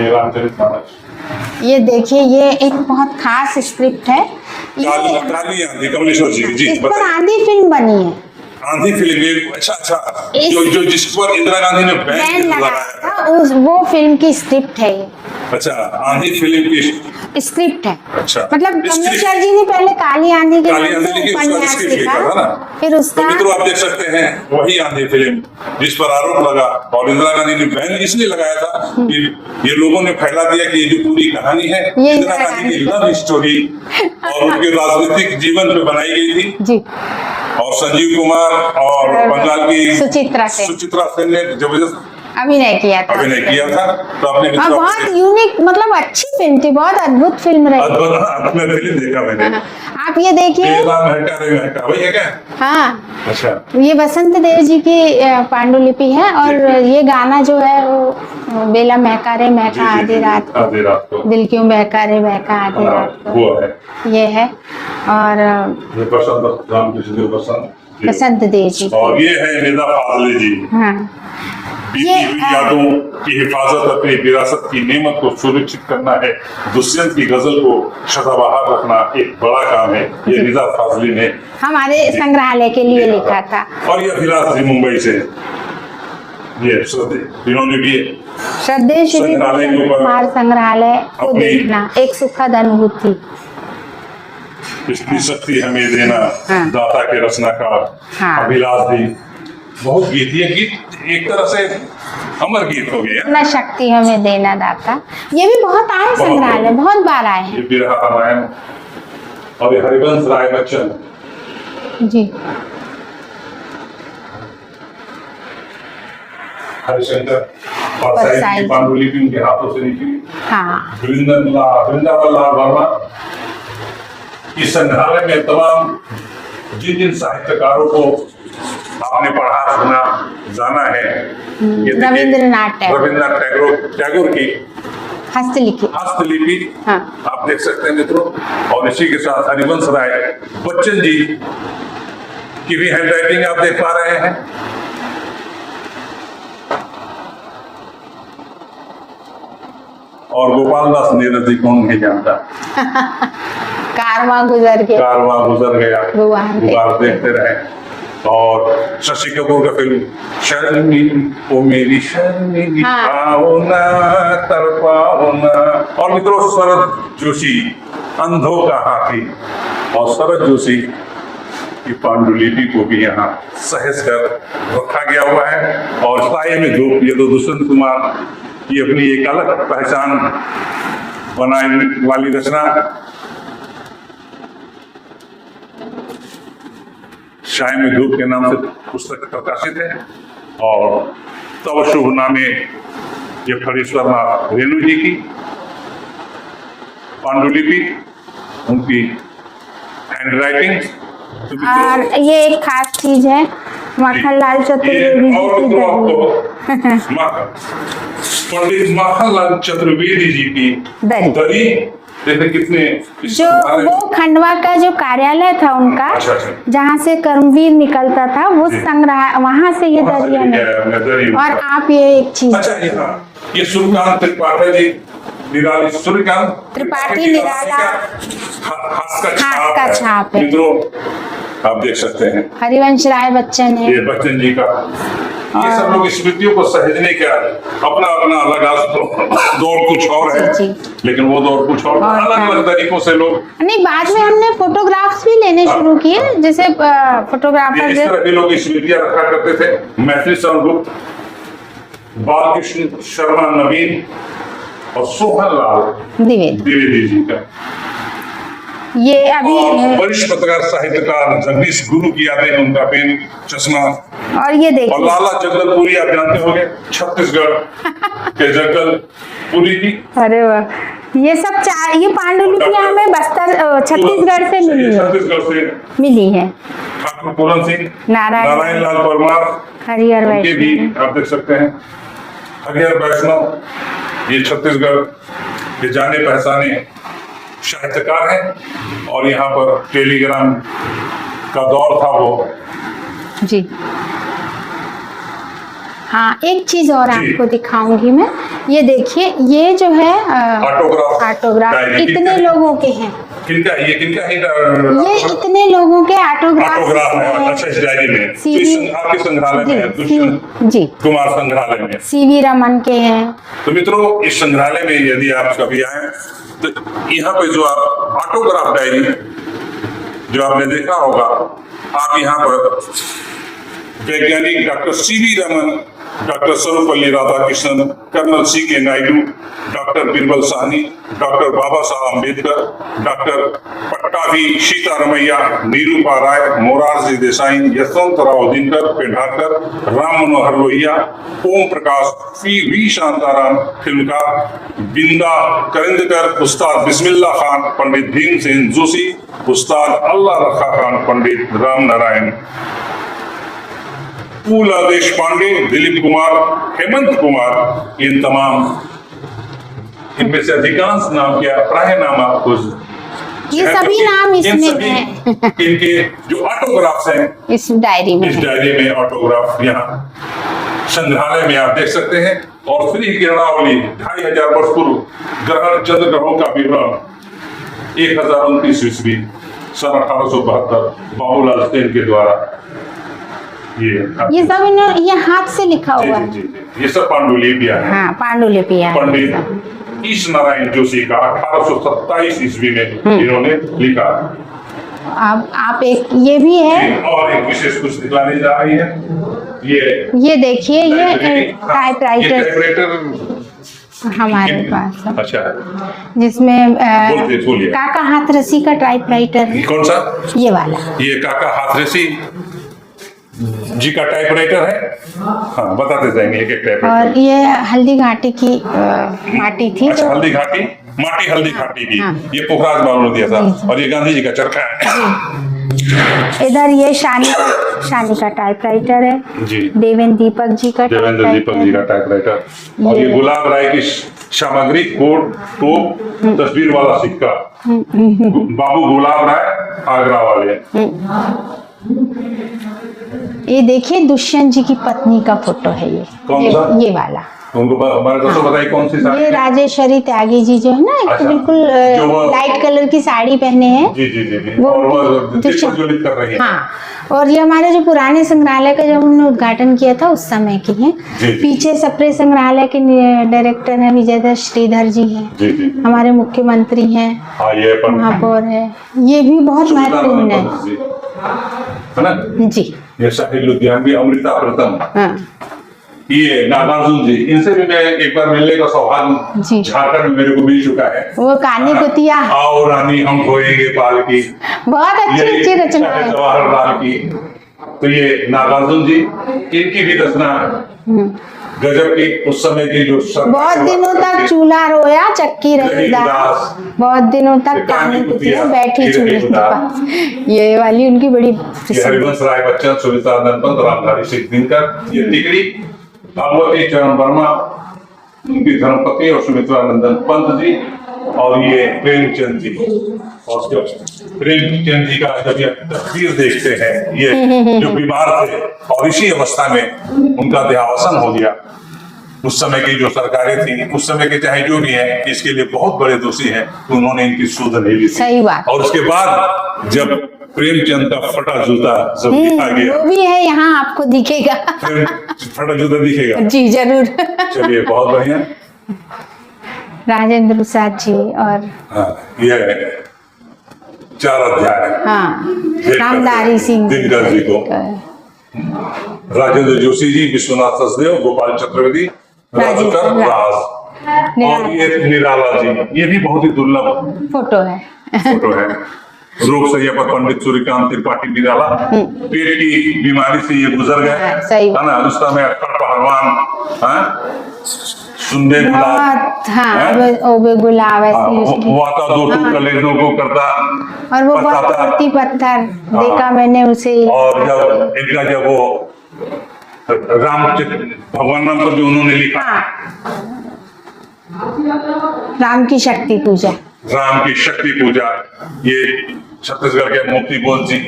[SPEAKER 1] ये रामचरितमानस,
[SPEAKER 3] ये देखिए, ये एक बहुत खास स्क्रिप्ट है।
[SPEAKER 1] काली आंधी, कमलेश्वर जी की, जी
[SPEAKER 3] इस पर
[SPEAKER 1] बताइए।
[SPEAKER 3] आंधी फिल्म बनी है।
[SPEAKER 1] आंधी फिल्म ये अच्छा जो जिस पर इंदिरा गांधी ने
[SPEAKER 3] बैन
[SPEAKER 1] बैन
[SPEAKER 3] लगाया
[SPEAKER 1] लगाया
[SPEAKER 3] था वो फिल्म की स्क्रिप्ट है ये।
[SPEAKER 1] अच्छा, आंधी फिल्म की
[SPEAKER 3] स्क्रिप्ट है।
[SPEAKER 1] अच्छा,
[SPEAKER 3] मतलब
[SPEAKER 1] स्क्रिप्ट।
[SPEAKER 3] कमलेश्वर जी ने पहले काली आंधी के
[SPEAKER 1] काली
[SPEAKER 3] नाम
[SPEAKER 1] आंधी
[SPEAKER 3] से
[SPEAKER 1] लिखी, उसका
[SPEAKER 3] उपन्यास
[SPEAKER 1] स्क्रिप्ट
[SPEAKER 3] लिखा,
[SPEAKER 1] लिखा था ना।
[SPEAKER 3] फिर
[SPEAKER 1] तो
[SPEAKER 3] उसका
[SPEAKER 1] मित्रों आप देख सकते हैं वही आंधी फिल्म जिस पर आरोप लगा और इंदिरा गांधी ने बैन इसलिए लगाया था कि ये लोगों ने फैला दिया कि ये जो पूरी कहानी है
[SPEAKER 3] ये
[SPEAKER 1] इंदिरा गांधी की लव स्टोरी और उनके राजनीतिक जीवन पे बनाई गई थी।
[SPEAKER 3] जी
[SPEAKER 1] और संजीव कुमार और बंगाल की
[SPEAKER 3] सुचित्रा सेन
[SPEAKER 1] ने जबरदस्त
[SPEAKER 3] अभिनय किया था।
[SPEAKER 1] अभिनय किया था। तो अपने
[SPEAKER 3] हाँ,
[SPEAKER 1] मित्रों
[SPEAKER 3] बहुत यूनिक, मतलब अच्छी फिल्म थी, बहुत अद्भुत फिल्म रही।
[SPEAKER 1] अपने फिल्म देखा मैंने।
[SPEAKER 3] आप ये देखिए,
[SPEAKER 1] वही है क्या?
[SPEAKER 3] हाँ
[SPEAKER 1] अच्छा,
[SPEAKER 3] ये बसंत देव जी की पांडुलिपि है और ये गाना जो है वो बेला महका रे महका आधी रात को, दिल क्यों बहका रे बहका आधी रात को,
[SPEAKER 1] वो है
[SPEAKER 3] ये है। और
[SPEAKER 1] ये बसंत रामकृष्ण देव
[SPEAKER 3] बसंत देव जी
[SPEAKER 1] और ये है निदा फाजले जी।
[SPEAKER 3] हाँ,
[SPEAKER 1] बीती हुई यादों की हिफाजत, अपनी विरासत की नेमत को सुरक्षित करना है, दुष्यंत की गजल को सदाबहार रखना एक बड़ा काम है। ये निदा फाजली ने
[SPEAKER 3] हमारे संग्रहालय के लिए लिखा था।
[SPEAKER 1] और ये अभिलाष जी मुंबई से, ये इन्होंने भी
[SPEAKER 3] श्रद्धेय श्री
[SPEAKER 1] संग्रहालय के ऊपर
[SPEAKER 3] कुमार संग्रहालय को
[SPEAKER 1] अपनी-
[SPEAKER 3] देखना एक सुखद अनुभूति।
[SPEAKER 1] इसकी शक्ति हमें देना,
[SPEAKER 3] हाँ।
[SPEAKER 1] दाता के रचनाकार
[SPEAKER 3] हाँ।
[SPEAKER 1] अभिलाष जी। बहुत गीत, ये गीत एक तरह से अमर गीत हो गया।
[SPEAKER 3] अपना शक्ति हमें देना दाता, ये भी बहुत आए संग्रहालय, बहुत बार आए
[SPEAKER 1] ये
[SPEAKER 3] हैं।
[SPEAKER 1] बिरहा रामायण और ये हरिवंश राय बच्चन
[SPEAKER 3] जी
[SPEAKER 1] हरिशंकर
[SPEAKER 3] परसाई
[SPEAKER 1] की पांडुलिपि उनके हाथों से लिखी।
[SPEAKER 3] हाँ,
[SPEAKER 1] वृंदावन लाल वर्मा इस संग्रहालय में तमाम जिन जिन साहित्यकारों को आपने पढ़ा सुना जाना है, ये देखिए,
[SPEAKER 3] रविंद्रनाथ
[SPEAKER 1] टैगोर की
[SPEAKER 3] हस्तलिखित।
[SPEAKER 1] हस्तलिपि
[SPEAKER 3] हाँ।
[SPEAKER 1] आप देख सकते हैं मित्रों। और इसी के साथ हरिवंश राय बच्चन जी की भी हैंडराइटिंग आप देख पा रहे हैं। और गोपाल दास नीरज जी कौन नहीं जानता,
[SPEAKER 3] कारवां गुजर के
[SPEAKER 1] कारवां गुजर गया,
[SPEAKER 3] गुबार
[SPEAKER 1] गुबार देखते रहे। और शशि कपूर का फिल्म शर्मी ओ मेरी शर्मी
[SPEAKER 3] हाँ।
[SPEAKER 1] आओ ना तड़पाओ ना। और मित्रों शरद जोशी अंधों का हाथी, और शरद जोशी की पांडुलिपि को भी यहाँ सहेज कर रखा गया हुआ है। और साये में धूप, ये तो दुष्यंत कुमार की अपनी एक अलग पहचान बनाने वाली रचना। साये में धूप के नाम से पुस्तक प्रकाशित है। और तब शुभ नामे ये फणीश्वर नाथ रेणु जी की पांडुलिपि, उनकी हैंडराइटिंग।
[SPEAKER 3] और ये एक खास चीज है, माखनलाल चतुर्वेदी जी की दरी।
[SPEAKER 1] पंडित माखनलाल चतुर्वेदी जी की दरी देखते कितने
[SPEAKER 3] जो वो खंडवा का जो कार्यालय था उनका, जहाँ से कर्मवीर निकलता था, वो संग्रह वहां से ये दरिया में। और आप ये एक चीज,
[SPEAKER 1] ये सूर्यकांत त्रिपाठी जी निराली, सूर्यकांत
[SPEAKER 3] त्रिपाठी निराला
[SPEAKER 1] हाथ का छाप है। मित्रों आप देख सकते हैं
[SPEAKER 3] हरिवंश राय बच्चन है,
[SPEAKER 1] ये बच्चन जी का। ये सब लोग स्मृतियों को सहेजने का अपना अपना अलग दौर कुछ और है, लेकिन वो दौर कुछ और अलग अलग तरीकों से लोग।
[SPEAKER 3] नहीं, बाद में हमने फोटोग्राफ्स भी लेने शुरू किए, जैसे फोटोग्राफर
[SPEAKER 1] इस तरह के लोग स्मृतियां रखा करते थे। मैथिली शरण गुप्त, बालकृष्ण शर्मा नवीन और सोहन लाल द्विवेदी जी का।
[SPEAKER 3] ये अभी
[SPEAKER 1] वरिष्ठ पत्रकार साहित्यकार जगदीश गुरु की यादें, उनका पेन चश्मा।
[SPEAKER 3] और ये देखिए,
[SPEAKER 1] और लाला जगदलपुरी आप जानते होंगे, छत्तीसगढ़ के जगदलपुरी की।
[SPEAKER 3] अरे वाह, ये सब ये पांडुलिपियां हमें बस्तर छत्तीसगढ़ से मिली है।
[SPEAKER 1] ठाकुर पूरन सिंह,
[SPEAKER 3] नारायण
[SPEAKER 1] लाल परमार,
[SPEAKER 3] हरिहर
[SPEAKER 1] उनके भी आप देख सकते हैं। हरिहर वैष्णव, ये छत्तीसगढ़ के जाने पहचाने साहित्यकार हैं। और यहाँ पर टेलीग्राम का दौर था वो
[SPEAKER 3] जी। हाँ, एक चीज और आपको दिखाऊंगी मैं, ये देखिए, ये जो है ऑटोग्राफ इतने लोगों के हैं।
[SPEAKER 1] किनका ये
[SPEAKER 3] ये इतने लोगों के
[SPEAKER 1] ऑटोग्राफ है?
[SPEAKER 3] ऑटोग्राफ
[SPEAKER 1] अच्छा, इस डायरी में तो
[SPEAKER 3] सीवी
[SPEAKER 1] आपके संग्रहालय में है, दुष्यंत
[SPEAKER 3] जी
[SPEAKER 1] कुमार संग्रहालय में।
[SPEAKER 3] सीवी रमन के हैं।
[SPEAKER 1] तो मित्रों, इस संग्रहालय में यदि आप कभी आए तो यहाँ पे जो आप ऑटोग्राफ डायरी जो आपने देखा होगा, आप यहाँ पर वैज्ञानिक doctor CV Raman, doctor Sarvepalli Radhakrishnan, colonel C.K. Naidu, doctor Birbal Sahni, doctor Baba Sahab Ambedkar, doctor Pattabhi Sitaramayya, Nirupa Roy, Morarji Desai, Yashwantrao Dinkar, Pendharkar, Ram Manohar Lohia, Om Prakash, V. Shantaram, फिल्मकार बिंदा करिंदकर, उस्ताद बिस्मिल्लाह खान, पंडित भीमसेन जोशी, उस्ताद अल्लाह रखा खान, पंडित राम नारायण, पूला देश पांडे, दिलीप कुमार, हेमंत कुमार, इन तमाम, इनमें से अधिकांश नाम क्या प्राय नाम आपको
[SPEAKER 3] ये सभी नाम इसमें हैं।
[SPEAKER 1] इनके जो ऑटोग्राफ्स हैं
[SPEAKER 3] इस डायरी में
[SPEAKER 1] इस डायरी में ऑटोग्राफ यहाँ संग्रहालय में आप देख सकते हैं। और श्री किरणावली 2500 वर्ष पूर्व ग्रहण चंद्र ग्रहों का विवरण 1029 ईस्वी सन 1872 बाबूलाल सेन के द्वारा
[SPEAKER 3] ये सब ये हाथ से लिखा हुआ है।
[SPEAKER 1] ये सब पांडुलिपियां हैं।
[SPEAKER 3] हाँ, पांडुलिपियां हैं।
[SPEAKER 1] पंडित ईश नारायण जोशी का 1827 ईस्वी में इन्होंने लिखा।
[SPEAKER 3] अब आप एक ये भी है
[SPEAKER 1] और एक विशेष कुछ दिखलाने जा रही है।
[SPEAKER 3] ये देखिए, ये टाइपराइटर हमारे पास है।
[SPEAKER 1] अच्छा,
[SPEAKER 3] जिसमें
[SPEAKER 1] बोलिए।
[SPEAKER 3] काका हाथरसी का टाइपराइटर है।
[SPEAKER 1] कौन सा?
[SPEAKER 3] ये वाला।
[SPEAKER 1] ये काका हाथरसी जी का टाइपराइटर है। हाँ, बताते जाएंगे एक एक टाइपराइटर।
[SPEAKER 3] और ये हल्दी घाटी की माटी थी।
[SPEAKER 1] अच्छा,
[SPEAKER 3] तो
[SPEAKER 1] हल्दी घाटी माटी, हल्दी घाटी भी
[SPEAKER 3] हाँ।
[SPEAKER 1] ये पोखराज बाबू ने दिया था। और ये गांधी जी का चरखा है।
[SPEAKER 3] इधर ये शानी का टाइपराइटर है
[SPEAKER 1] जी।
[SPEAKER 3] देवेंद्र दीपक जी का
[SPEAKER 1] टाइपराइटर। और ये गुलाब राय की सामग्री, कोट, टोप, तस्वीर वाला सिक्का, बाबू गुलाब राय, आगरा वाले।
[SPEAKER 3] ये देखिए, दुष्यंत जी की पत्नी का फोटो है ये।
[SPEAKER 1] कौन सा?
[SPEAKER 3] ये वाला।
[SPEAKER 1] उनको हमारे दोस्तों बताइए कौन सी साड़ी?
[SPEAKER 3] ये राजेश्वरी त्यागी जी जो है ना, एक
[SPEAKER 1] अच्छा।
[SPEAKER 3] बिल्कुल लाइट कलर की साड़ी पहने हैं।
[SPEAKER 1] जी जी जी जी।
[SPEAKER 3] वो
[SPEAKER 1] और वो
[SPEAKER 3] दुष्यंत
[SPEAKER 1] ज्वलित कर रही है।
[SPEAKER 3] हाँ, और ये हमारे जो पुराने संग्रहालय का जब हमने उद्घाटन किया था उस समय की है।
[SPEAKER 1] जी।
[SPEAKER 3] पीछे सप्रे संग्रहालय के डायरेक्टर है विजयधर श्रीधर जी हैं।
[SPEAKER 1] जी जी।
[SPEAKER 3] हमारे मुख्यमंत्री हैं,
[SPEAKER 1] हाँ, ये
[SPEAKER 3] महापौर है। ये भी बहुत महत्वपूर्ण है।
[SPEAKER 1] है ना?
[SPEAKER 3] जी
[SPEAKER 1] ये शाहिद लुधियानवी, अमृता प्रथम,
[SPEAKER 3] हाँ
[SPEAKER 1] ये नागार्जुन जी, इनसे भी मैं एक बार मिलने का सौभाग्य
[SPEAKER 3] जी।
[SPEAKER 1] झारखंड में मेरे को मिल चुका है।
[SPEAKER 3] वो कानी कुतिया
[SPEAKER 1] आओ रानी हम खोएंगे पाल की,
[SPEAKER 3] बहुत अच्छी अच्छी रचना है।
[SPEAKER 1] जवाहरलाल की। तो ये नागार्जुन जी, इनकी भी रचना गजब की, उस समय की जो
[SPEAKER 3] बहुत दिनों तक चूल्हा रोया चक्की रही दास, बहुत दिनों तक कानी कुतिया बैठी चूल्हे के पास। ये वाली उनकी बड़ी
[SPEAKER 1] हरिवंश राय बच्चन, सुनीता नंदन, रामधारी सिंह दिनकर, ये टिकरी, भगवती चरण वर्मा, उनकी धर्मपत्नी, और सुमित्रा नंदन पंत जी, और ये प्रेमचंद जी। और प्रेमचंद जी का जब ये तस्वीर देखते हैं, ये जो बीमार थे और इसी अवस्था में उनका देहावसान हो गया। उस समय की जो सरकारें थी, उस समय के चाहे जो भी है, इसके लिए बहुत बड़े दोषी हैं, तो उन्होंने इनकी सुध नहीं ली थी।
[SPEAKER 3] सही बात।
[SPEAKER 1] और उसके बाद जब प्रेमचंद का फटा जूता जब दिखा गया,
[SPEAKER 3] वो भी है यहाँ, आपको दिखेगा।
[SPEAKER 1] फटा जूता दिखेगा
[SPEAKER 3] जी जरूर।
[SPEAKER 1] चलिए, बहुत बढ़िया।
[SPEAKER 3] राजेंद्र प्रसाद जी और
[SPEAKER 1] हाँ, ये 4 अध्याय।
[SPEAKER 3] हाँ, रामधारी सिंह
[SPEAKER 1] दिनकर जी को, राजेंद्र जोशी जी, विश्वनाथ सचदेव, गोपाल चतुर्वेदी, राजकर राज, और ये निराला जी, ये भी बहुत ही दुर्लभ
[SPEAKER 3] फोटो है।
[SPEAKER 1] रोग सैया पर पंडित सूर्यकांत त्रिपाठी निराला, पेट की बीमारी से ये गुजर गए,
[SPEAKER 3] सही
[SPEAKER 1] है ना? उस समय अक्खड़ पहलवान, सुंदे गुलाब,
[SPEAKER 3] हाँ, ओबे गुलाब
[SPEAKER 1] वाता दो टूक कलेजों को करता,
[SPEAKER 3] और वो बहुत पत्ती पत्थर देखा मैंने उसे।
[SPEAKER 1] और जब वो भगवान नाम पर जो उन्होंने लिखा,
[SPEAKER 3] राम की शक्ति पूजा,
[SPEAKER 1] राम की शक्ति पूजा, ये छत्तीसगढ़ के मोती बोध जी,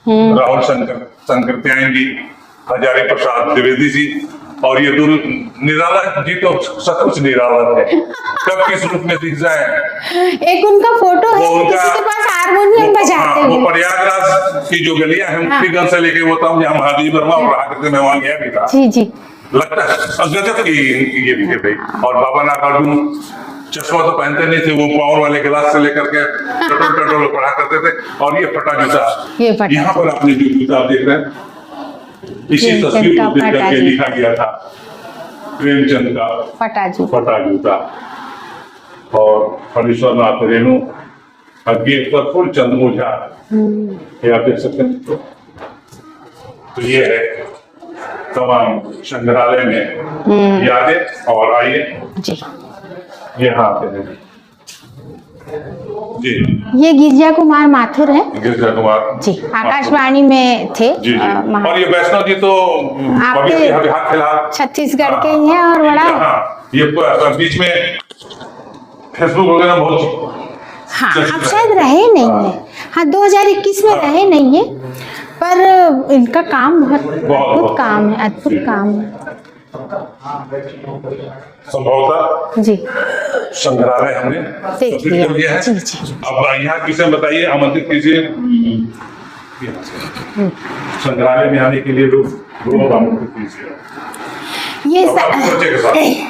[SPEAKER 1] राहुल शंकर त्यायन जी, हजारी प्रसाद द्विवेदी जी, और ये निराला जी तो सचमुच निराला है, कब किस रूप में दिख जाए।
[SPEAKER 3] एक उनका फोटो है
[SPEAKER 1] वो
[SPEAKER 3] किसी के पास हारमोनियम बजाते
[SPEAKER 1] वो
[SPEAKER 3] हुए।
[SPEAKER 1] प्रयागराज की जो गलियां हैं मुक्तिगंज से लेके वो तब जहाँ महादेव वर्मा और रहा करते, मैं वहां गया भी था।
[SPEAKER 3] जी जी।
[SPEAKER 1] लगता है गजब की ये भी थे। और बाबा नागार्जुन चश्मा तो पहनते नहीं थे, वो पावर वाले गिलास से लेकर के टटोल टटोल पढ़ा करते थे। और ये फटा जूता, यहाँ पर आपने जो जूता आप देख रहे हैं, इसी तस्वीर को देख करके लिखा गया था प्रेमचंद का
[SPEAKER 3] फटा
[SPEAKER 1] जूता। और हरीश्वर नाथ रेणु गेट पर फूलचंद ओझा, ये आप देख सकते हैं। तो ये है तमाम संग्रहालय में यादें। और आइए
[SPEAKER 3] जी,
[SPEAKER 1] यहाँ आते हैं जी।
[SPEAKER 3] ये गिरजा कुमार माथुर है
[SPEAKER 1] गिरजा कुमार
[SPEAKER 3] जी, आकाशवाणी में थे।
[SPEAKER 1] जी जी। और ये वैष्णव जी तो
[SPEAKER 3] आपके
[SPEAKER 1] हाथ फिलहाल
[SPEAKER 3] छत्तीसगढ़ के ही हैं और बड़ा
[SPEAKER 1] ये बीच में फेसबुक वगैरह बहुत
[SPEAKER 3] हाँ अब शायद रहे नहीं है। हाँ 2021 में रहे नहीं है, पर इनका काम बहुत अद्भुत काम है, अद्भुत काम है।
[SPEAKER 1] संभवतः
[SPEAKER 3] जी
[SPEAKER 1] संग्रहालय हमने
[SPEAKER 3] देख लिया है। जी जी।
[SPEAKER 1] अब यहाँ किसे बताइए, आमंत्रित कीजिए संग्रहालय में आने के लिए लोग आमंत्रित कीजिए।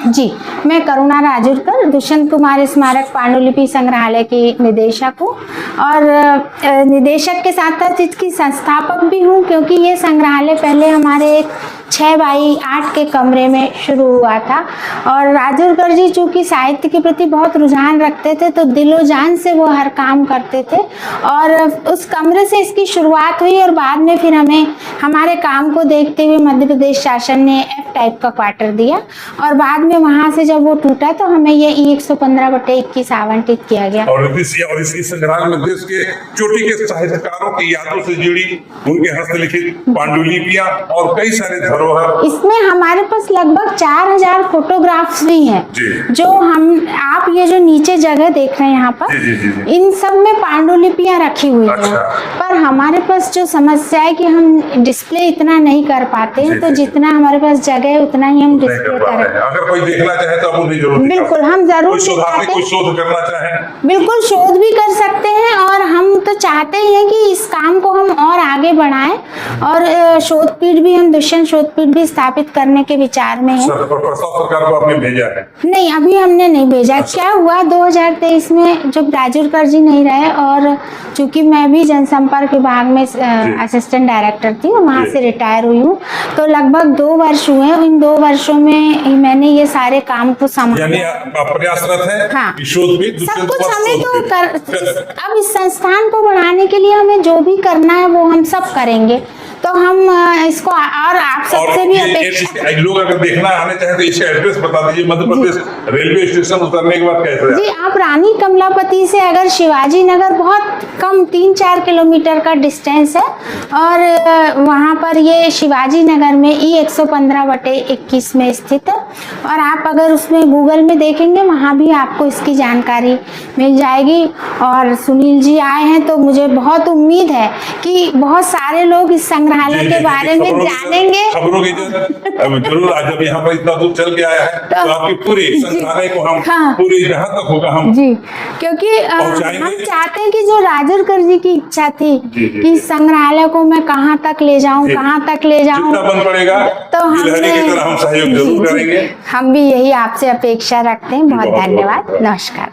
[SPEAKER 3] जी, मैं करुणा राजूरकर दुष्यंत कुमार स्मारक पांडुलिपि संग्रहालय की निदेशक हूँ और निदेशक के साथ साथ इसकी संस्थापक भी हूँ, क्योंकि ये संग्रहालय पहले हमारे 6x8 के कमरे में शुरू हुआ था। और राजूरकर जी चूँकि साहित्य के प्रति बहुत रुझान रखते थे, तो दिलो जान से वो हर काम करते थे और उस कमरे से इसकी शुरुआत हुई। और बाद में फिर हमें हमारे काम को देखते हुए मध्य प्रदेश शासन ने F टाइप का क्वार्टर दिया और बाद में वहां से जब वो टूटा तो हमें ये E115/21 आवंटित किया गया।
[SPEAKER 1] और इस संग्रहालय में देश के चोटी के साहित्यकारों की यादों से जुड़ी उनके हस्तलिखित पांडुलिपियां और कई सारे धरोहर,
[SPEAKER 3] इसमें हमारे पास लगभग 4000 फोटोग्राफ्स भी हैं, जो हम आप ये जो नीचे जगह देख रहे हैं यहाँ पर, इन सब में पांडुलिपियां रखी हुई हैं। पर हमारे पास जो समस्या है कि हम डिस्प्ले इतना नहीं कर पाते हैं, तो जितना हमारे पास जगह है उतना ही हम डिस्प्ले करें।
[SPEAKER 1] अगर कोई देखना चाहे तो आप जरूर
[SPEAKER 3] बिल्कुल हम जरूर
[SPEAKER 1] कोई शोध करना चाहे
[SPEAKER 3] बिल्कुल शोध भी कर सकते हैं। और हम तो चाहते ही हैं कि इस काम को हम और आगे बढ़ाएं और शोधपीठ भी, हम दुष्यंत शोधपीठ भी स्थापित करने के विचार में है।
[SPEAKER 1] सरकार को आपने भेजा है?
[SPEAKER 3] नहीं, अभी हमने नहीं भेजा। क्या हुआ 2023 में जब राजूरकर जी नहीं रहे और चूंकि मैं भी जनसंपर्क विभाग में असिस्टेंट डायरेक्टर थी, वहां से रिटायर हुई हूँ, तो लगभग 2 वर्ष हुए। इन 2 वर्षों में मैंने ये सारे काम को संभाला।
[SPEAKER 1] यानी आप प्रयासरत हैं?
[SPEAKER 3] हाँ,
[SPEAKER 1] सब
[SPEAKER 3] कुछ हमें तो अब इस संस्थान को बढ़ाने के लिए हमें जो भी करना है वो हम सब करेंगे। तो हम इसको और आप सबसे भी अपेक्षा,
[SPEAKER 1] लोग अगर देखना आने चाहे तो इसका एड्रेस बता दीजिए। मध्य प्रदेश रेलवे स्टेशन उतरने के बाद कैसे?
[SPEAKER 3] जी, आप रानी कमलापति से अगर शिवाजी नगर, बहुत कम 3-4 किलोमीटर का डिस्टेंस है और वहाँ पर ये शिवाजी नगर में E115/21 में स्थित है। और आप अगर उसमें गूगल में देखेंगे, वहाँ भी आपको इसकी जानकारी मिल जाएगी। और सुनील जी आए हैं तो मुझे बहुत उम्मीद है कि बहुत सारे लोग इस संग्रहालय के बारे में जानेंगे।
[SPEAKER 1] खबरों की जरूर, आज जब यहाँ पर इतना दूर चल के आया है तो आपकी पूरी संग्रहालय को हम पूरी जहाँ तक होगा हम
[SPEAKER 3] जी, क्योंकि हम चाहते हैं कि जो राजूरकर जी की इच्छा थी कि संग्रहालय को मैं कहाँ तक ले जाऊँ, कहाँ तक ले जाऊँ,
[SPEAKER 1] जितना बन पड़ेगा तो हम सहयोग जरूर करेंगे।
[SPEAKER 3] हम भी यही आपसे अपेक्षा रखते हैं। बहुत धन्यवाद, नमस्कार।